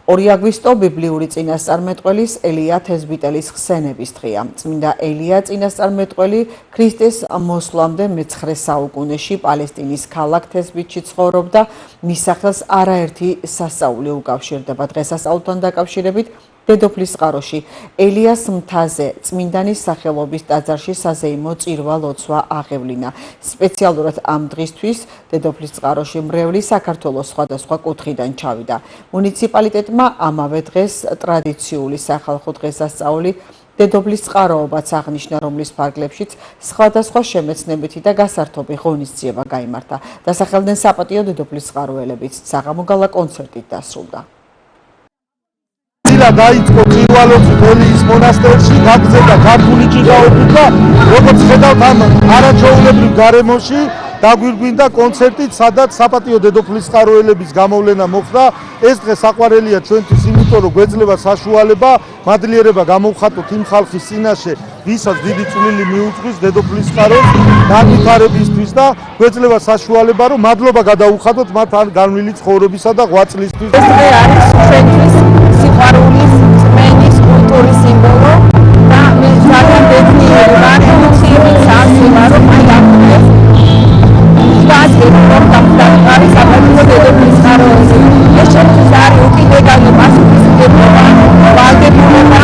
2 აგვისტო ბიბლიური წინასწარმეტყველის ელია თესბიტელის ხსენების დღეა. წმინდა ელია წინასწარმეტყველი ქრისტეს მოსვლამდე მე-9 საუკუნეში პალესტინის ქალაქ თესბიტში ცხოვრობდა. მის სახელს არაერთი სასწაული უკავშირდება. დღესასწაულთან დაკავშირებით დედოფლის წყაროში ელიას მთაზე წმინდანის სახელობის ტაძარში საზეიმო წირვა-ლოცვა აღევლინა. სპეციალურად ამ დღისთვის დედოფლის წყაროში მრევლი საქართველოს სხვადასხვა კუთხიდან ჩავიდა. მუნიციპალიტეტმა ამავე დღეს ტრადიციული სახალხო დღესასწაული დედოფლის წყაროობაც აღნიშნა, რომლის ფარგლებშიც სხვადასხვა შემეცნებითი და გასართობი ღონისძიება გაიმართა. დასახელდნენ საპატიო დედოფლის წყაროელებიც. საღამოგალა კონცერტით დასრულდა. დაიწყო პირველად ელიის მონასტერში გაგზავნა ქართული ჭიდაობით და როგორც ხედავთ ამ არაჩვეულებრივ გარემოში დაგვირგვინდა კონცერტით, სადაც საპატიო დედოფლის წყაროელების გამოვლენა მოხდა. ეს დღე საყვარელია ჩვენთვის, იმიტომ რომ გვეძლება საშუალება მადლიერება გამოვხატოთ იმ ხალხის წინაშე, ვისაც დიდი წვლილი მიუძღვის დედოფლის წყაროს განვითარებისთვის და გვეძლება საშუალება რომ მადლობა გადაუხადოთ მათ ან განვლილი ცხოვრებისა და ღვაწლისთვის. ეს დღე არის ჩვენთვის სიყვარულის, რწმენის, კულტურის სიმბოლო და მე ძალიან ბედნიერი ვარ, ემოციებით სავსე ვარ, რომ აი ამ დღეს ვაძლევ რომ დამტარი საპატიო დედოფლის წყაროები. ეს ჩვენთვის არის უკიდურესი პასუხისმგებლობა, ვალდებულება,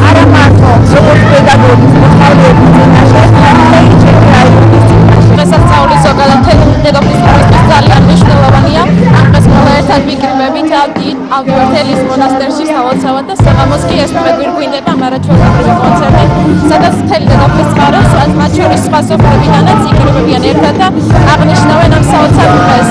არა მარტო როგორც პედაგოგის მოსწავლეების წინაშე, არამედ ჩემი რაიონის წინაშე. დღესასწაული ზოგადად დედოფლის წყაროსთვის ძალიან მნიშვნელოვანია. ამ დღეს ყველა ერთად ვიკრიბებით ავდივართ ელიის მონასტერში სალოცავად და საღამოს კი ეს დღე გვირგვინდება მარაჩვეულებრივი კონცერტი, სადაც მთელი დედოფლის წყაროს, მათ შორის სხვა სოფლებიდანაც იკრიბებიან ერთად და აღნიშნავენ ამ სალოცავ დღეს.